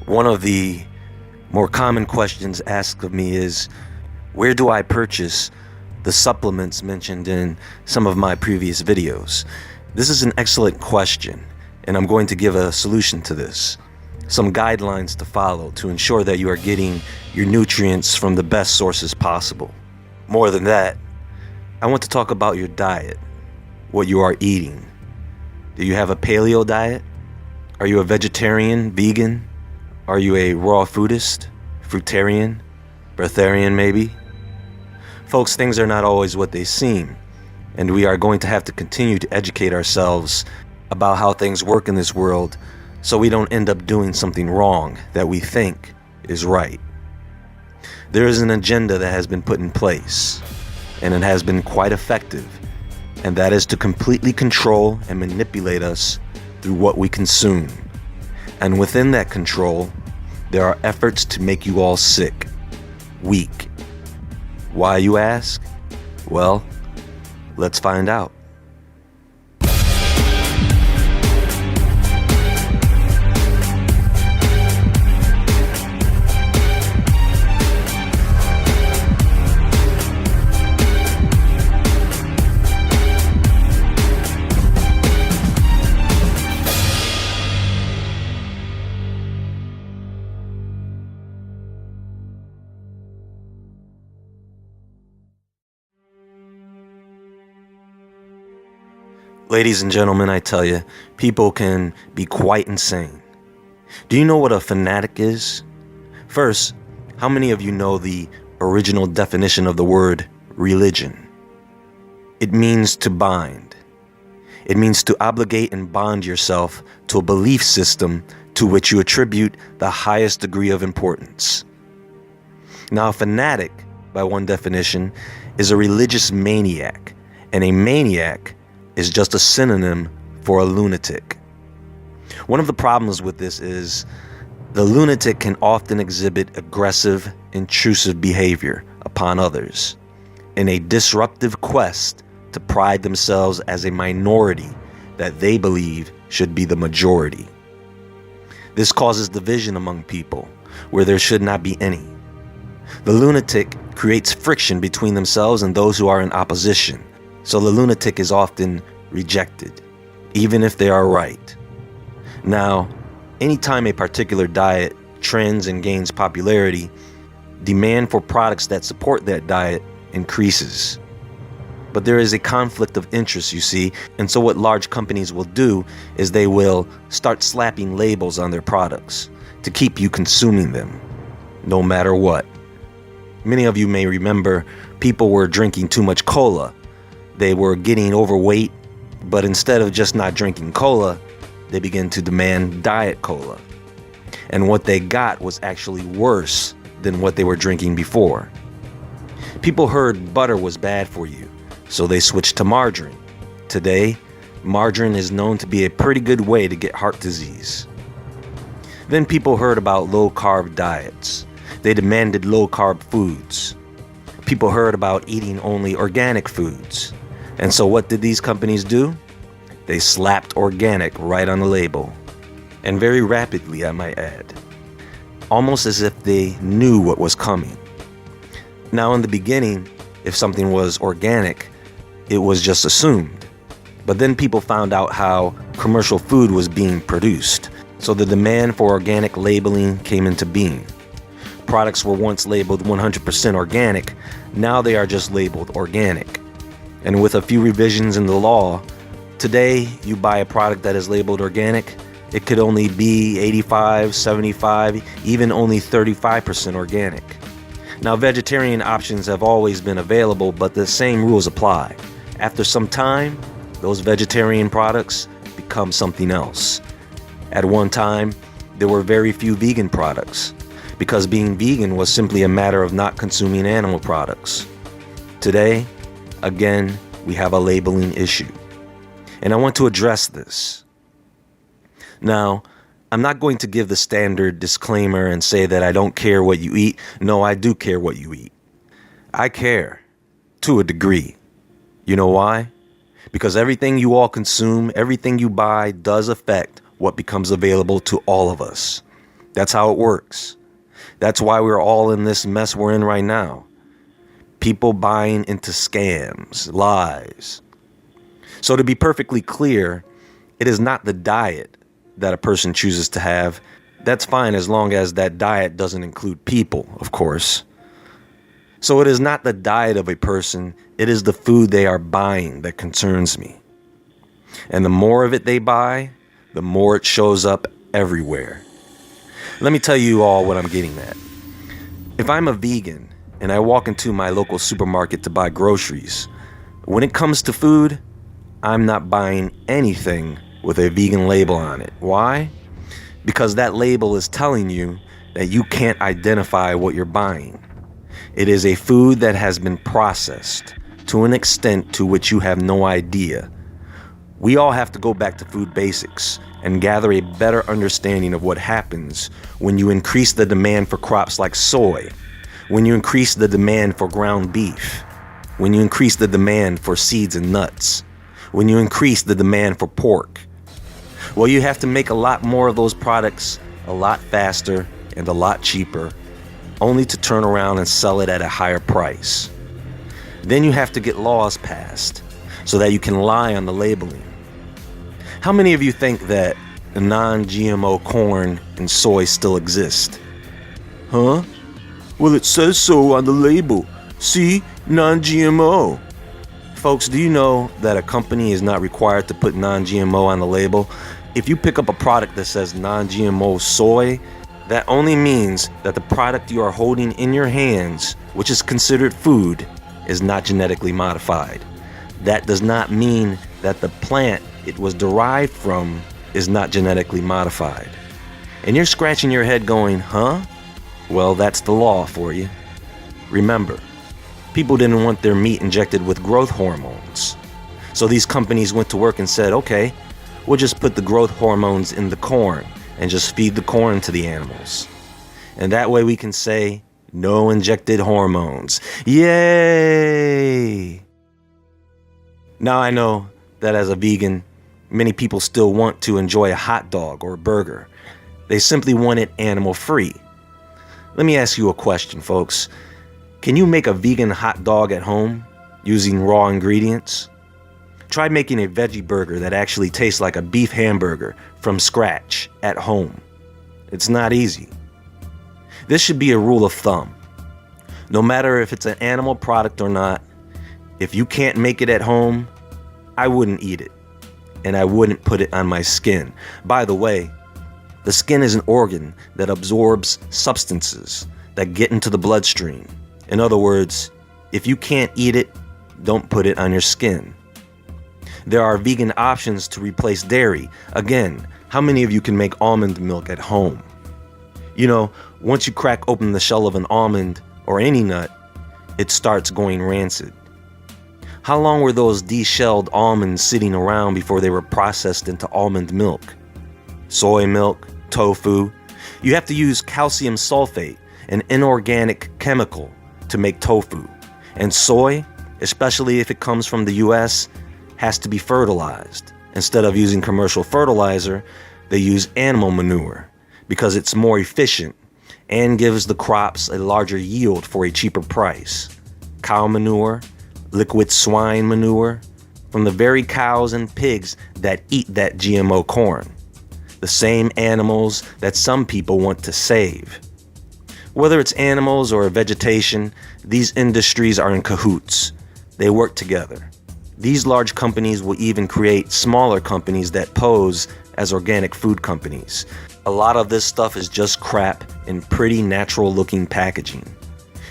One of the more common questions asked of me is, where do I purchase the supplements mentioned in some of my previous videos? This is an excellent question, and I'm going to give a solution to this. Some guidelines to follow to ensure that you are getting your nutrients from the best sources possible. More than that, I want to talk about your diet, what you are eating. Do you have a paleo diet? Are you a vegetarian, vegan? Are you a raw foodist, fruitarian, breatharian maybe? Folks, things are not always what they seem, and we are going to have to continue to educate ourselves about how things work in this world so we don't end up doing something wrong that we think is right. There is an agenda that has been put in place, and it has been quite effective, and that is to completely control and manipulate us through what we consume. And within that control, there are efforts to make you all sick, weak. Why, you ask? Well, let's find out. Ladies and gentlemen, I tell you, people can be quite insane. Do you know what a fanatic is? First, how many of you know the original definition of the word religion? It means to bind. It means to obligate and bond yourself to a belief system to which you attribute the highest degree of importance. Now, a fanatic, by one definition, is a religious maniac, and a maniac is just a synonym for a lunatic. One of the problems with this is the lunatic can often exhibit aggressive, intrusive behavior upon others in a disruptive quest to pride themselves as a minority that they believe should be the majority. This causes division among people where there should not be any. The lunatic creates friction between themselves and those who are in opposition. So the lunatic is often rejected, even if they are right. Now, anytime a particular diet trends and gains popularity, demand for products that support that diet increases. But there is a conflict of interest, you see, and so what large companies will do is they will start slapping labels on their products to keep you consuming them, no matter what. Many of you may remember people were drinking too much cola. They were getting overweight, but instead of just not drinking cola, they began to demand diet cola. And what they got was actually worse than what they were drinking before. People heard butter was bad for you, so they switched to margarine. Today, margarine is known to be a pretty good way to get heart disease. Then people heard about low-carb diets. They demanded low-carb foods. People heard about eating only organic foods. And so what did these companies do? They slapped organic right on the label. And very rapidly, I might add. Almost as if they knew what was coming. Now, in the beginning, if something was organic, it was just assumed. But then people found out how commercial food was being produced. So the demand for organic labeling came into being. Products were once labeled 100% organic. Now they are just labeled organic. And with a few revisions in the law, today you buy a product that is labeled organic, it could only be 85, 75, even only 35% organic. Now, vegetarian options have always been available, but the same rules apply. After some time, those vegetarian products become something else. At one time, there were very few vegan products, because being vegan was simply a matter of not consuming animal products. Today, again, we have a labeling issue. And I want to address this. Now, I'm not going to give the standard disclaimer and say that I don't care what you eat. No, I do care what you eat. I care, to a degree. You know why? Because everything you all consume, everything you buy does affect what becomes available to all of us. That's how it works. That's why we're all in this mess we're in right now. People buying into scams, lies. So to be perfectly clear, it is not the diet that a person chooses to have. That's fine as long as that diet doesn't include people, of course. So it is not the diet of a person, it is the food they are buying that concerns me. And the more of it they buy, the more it shows up everywhere. Let me tell you all what I'm getting at. If I'm a vegan and I walk into my local supermarket to buy groceries, when it comes to food, I'm not buying anything with a vegan label on it. Why? Because that label is telling you that you can't identify what you're buying. It is a food that has been processed to an extent to which you have no idea. We all have to go back to food basics and gather a better understanding of what happens when you increase the demand for crops like soy, when you increase the demand for ground beef, when you increase the demand for seeds and nuts, when you increase the demand for pork. Well, you have to make a lot more of those products a lot faster and a lot cheaper, only to turn around and sell it at a higher price. Then you have to get laws passed so that you can lie on the labeling. How many of you think that non-GMO corn and soy still exist? Huh? Well, it says so on the label. See, non-GMO. Folks, do you know that a company is not required to put non-GMO on the label? If you pick up a product that says non-GMO soy, that only means that the product you are holding in your hands, which is considered food, is not genetically modified. That does not mean that the plant it was derived from is not genetically modified. And you're scratching your head going, huh? Well, that's the law for you. Remember, people didn't want their meat injected with growth hormones. So these companies went to work and said, okay, we'll just put the growth hormones in the corn and just feed the corn to the animals. And that way we can say, no injected hormones. Yay! Now I know that as a vegan, many people still want to enjoy a hot dog or a burger. They simply want it animal-free. Let me ask you a question, folks. Can you make a vegan hot dog at home using raw ingredients? Try making a veggie burger that actually tastes like a beef hamburger from scratch at home. It's not easy. This should be a rule of thumb. No matter if it's an animal product or not, if you can't make it at home, I wouldn't eat it. And I wouldn't put it on my skin. By the way, the skin is an organ that absorbs substances that get into the bloodstream. In other words, if you can't eat it, don't put it on your skin. There are vegan options to replace dairy. Again, how many of you can make almond milk at home? You know, once you crack open the shell of an almond or any nut, it starts going rancid. How long were those deshelled almonds sitting around before they were processed into almond milk? Soy milk, tofu. You have to use calcium sulfate, an inorganic chemical, to make tofu. And soy, especially if it comes from the US, has to be fertilized. Instead of using commercial fertilizer, they use animal manure because it's more efficient and gives the crops a larger yield for a cheaper price. Cow manure, liquid swine manure, from the very cows and pigs that eat that GMO corn. The same animals that some people want to save. Whether it's animals or vegetation, these industries are in cahoots. They work together. These large companies will even create smaller companies that pose as organic food companies. A lot of this stuff is just crap in pretty natural looking packaging.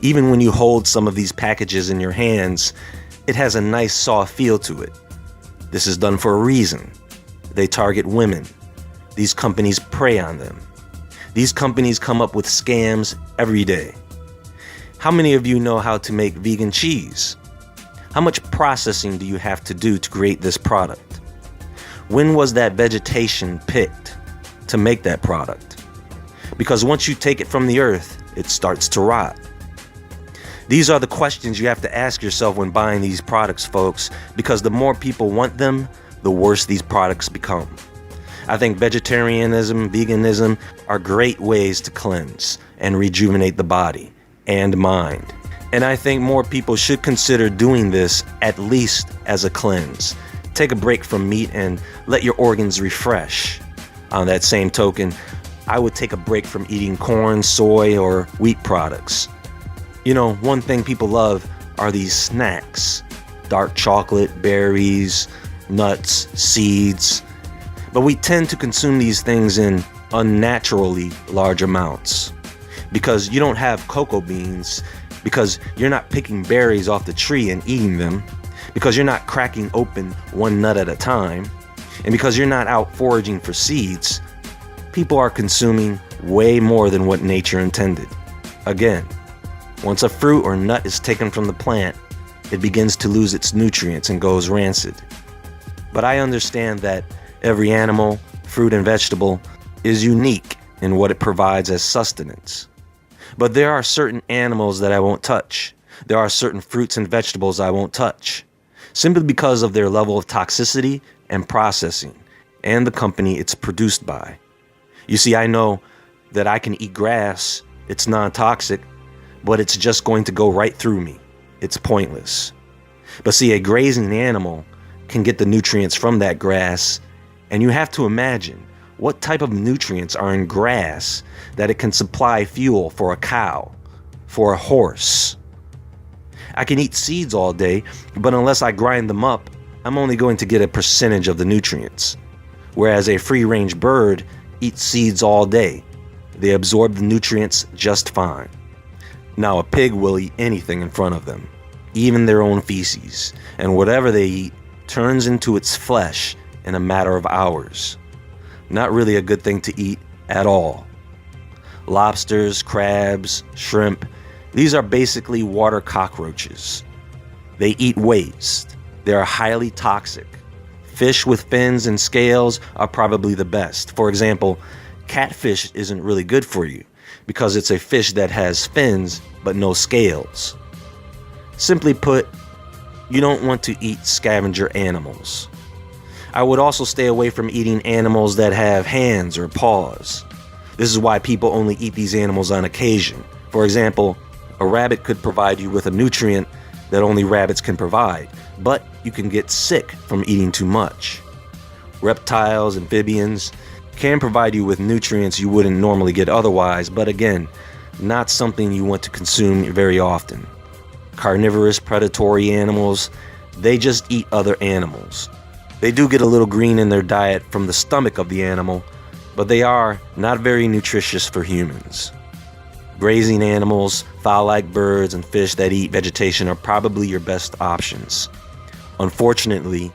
Even when you hold some of these packages in your hands, it has a nice soft feel to it. This is done for a reason. They target women. These companies prey on them. These companies come up with scams every day. How many of you know how to make vegan cheese? How much processing do you have to do to create this product? When was that vegetation picked to make that product? Because once you take it from the earth, it starts to rot. These are the questions you have to ask yourself when buying these products, folks, because the more people want them, the worse these products become. I think vegetarianism, veganism are great ways to cleanse and rejuvenate the body and mind. And I think more people should consider doing this at least as a cleanse. Take a break from meat and let your organs refresh. On that same token, I would take a break from eating corn, soy, or wheat products. You know, one thing people love are these snacks. Dark chocolate, berries, nuts, seeds. But we tend to consume these things in unnaturally large amounts. Because you don't have cocoa beans, because you're not picking berries off the tree and eating them, because you're not cracking open one nut at a time, and because you're not out foraging for seeds, people are consuming way more than what nature intended. Again, once a fruit or nut is taken from the plant, it begins to lose its nutrients and goes rancid. But I understand that every animal, fruit, and vegetable is unique in what it provides as sustenance. But there are certain animals that I won't touch. There are certain fruits and vegetables I won't touch, simply because of their level of toxicity and processing, and the company it's produced by. You see, I know that I can eat grass, it's non-toxic, but it's just going to go right through me. It's pointless. But see, a grazing animal can get the nutrients from that grass, and you have to imagine what type of nutrients are in grass that it can supply fuel for a cow, for a horse. I can eat seeds all day, but unless I grind them up, I'm only going to get a percentage of the nutrients. Whereas a free-range bird eats seeds all day. They absorb the nutrients just fine. Now a pig will eat anything in front of them, even their own feces, and whatever they eat turns into its flesh in a matter of hours. Not really a good thing to eat at all. Lobsters, crabs, shrimp, these are basically water cockroaches. They eat waste. They are highly toxic. Fish with fins and scales are probably the best. For example, catfish isn't really good for you because it's a fish that has fins but no scales. Simply put, you don't want to eat scavenger animals. I would also stay away from eating animals that have hands or paws. This is why people only eat these animals on occasion. For example, a rabbit could provide you with a nutrient that only rabbits can provide, but you can get sick from eating too much. Reptiles, amphibians can provide you with nutrients you wouldn't normally get otherwise, but again, not something you want to consume very often. Carnivorous, predatory animals, they just eat other animals. They do get a little green in their diet from the stomach of the animal, but they are not very nutritious for humans. Grazing animals, fowl-like birds, and fish that eat vegetation are probably your best options. Unfortunately,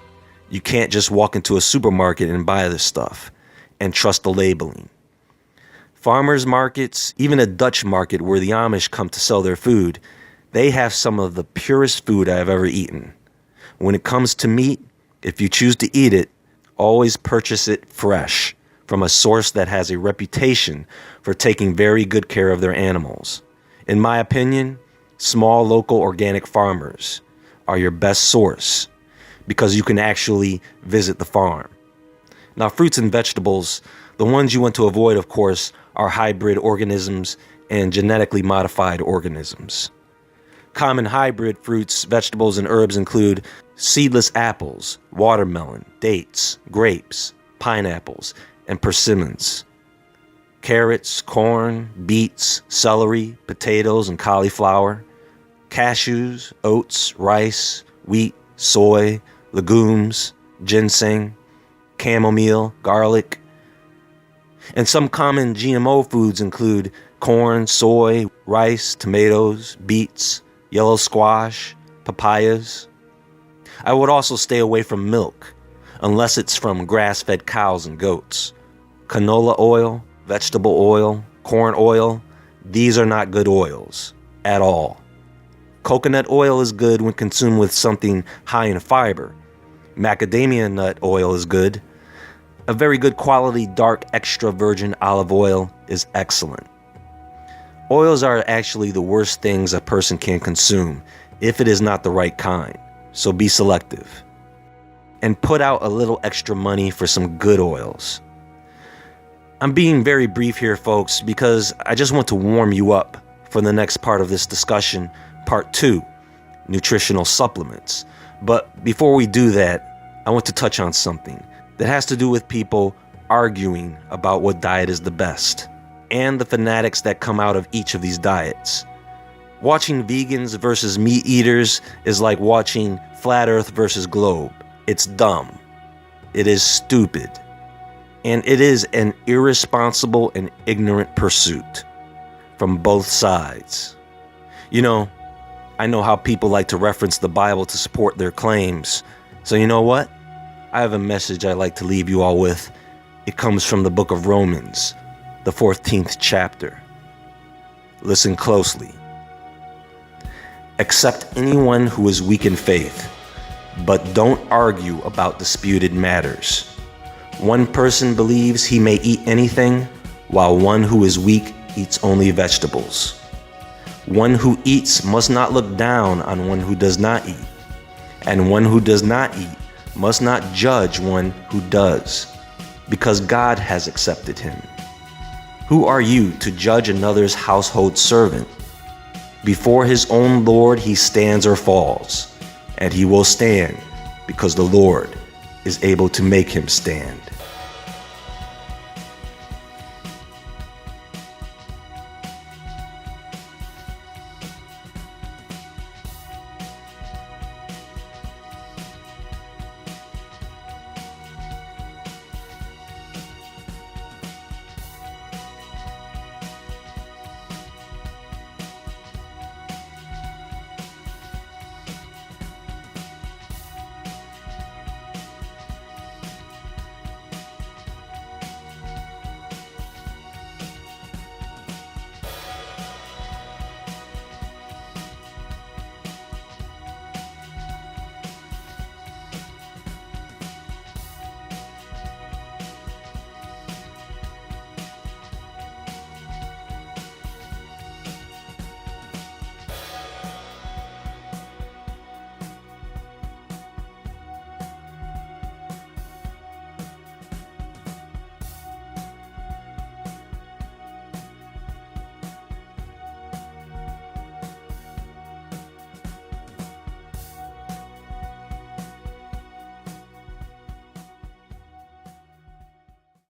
you can't just walk into a supermarket and buy this stuff and trust the labeling. Farmers markets, even a Dutch market where the Amish come to sell their food, they have some of the purest food I've ever eaten. When it comes to meat, if you choose to eat it, always purchase it fresh from a source that has a reputation for taking very good care of their animals. In my opinion, small local organic farmers are your best source because you can actually visit the farm. Now, fruits and vegetables, the ones you want to avoid, of course, are hybrid organisms and genetically modified organisms. Common hybrid fruits, vegetables, and herbs include seedless apples, watermelon, dates, grapes, pineapples, and persimmons. Carrots, corn, beets, celery, potatoes, and cauliflower. Cashews, oats, rice, wheat, soy, legumes, ginseng, chamomile, garlic. And some common GMO foods include corn, soy, rice, tomatoes, beets, yellow squash, papayas. I would also stay away from milk, unless it's from grass-fed cows and goats. Canola oil, vegetable oil, corn oil, these are not good oils at all. Coconut oil is good when consumed with something high in fiber. Macadamia nut oil is good. A very good quality dark extra virgin olive oil is excellent. Oils are actually the worst things a person can consume if it is not the right kind, so be selective. And put out a little extra money for some good oils. I'm being very brief here, folks, because I just want to warm you up for the next part of this discussion, part 2, nutritional supplements. But before we do that, I want to touch on something that has to do with people arguing about what diet is the best, and the fanatics that come out of each of these diets. Watching vegans versus meat eaters is like watching flat earth versus globe. It's dumb. It is stupid. And it is an irresponsible and ignorant pursuit from both sides. You know, I know how people like to reference the Bible to support their claims. So you know what? I have a message I'd like to leave you all with. It comes from the book of Romans, the 14th chapter. Listen closely. Accept anyone who is weak in faith, but don't argue about disputed matters. One person believes he may eat anything, while one who is weak eats only vegetables. One who eats must not look down on one who does not eat, and one who does not eat must not judge one who does, because God has accepted him. Who are you to judge another's household servant? Before his own Lord he stands or falls, and he will stand, because the Lord is able to make him stand.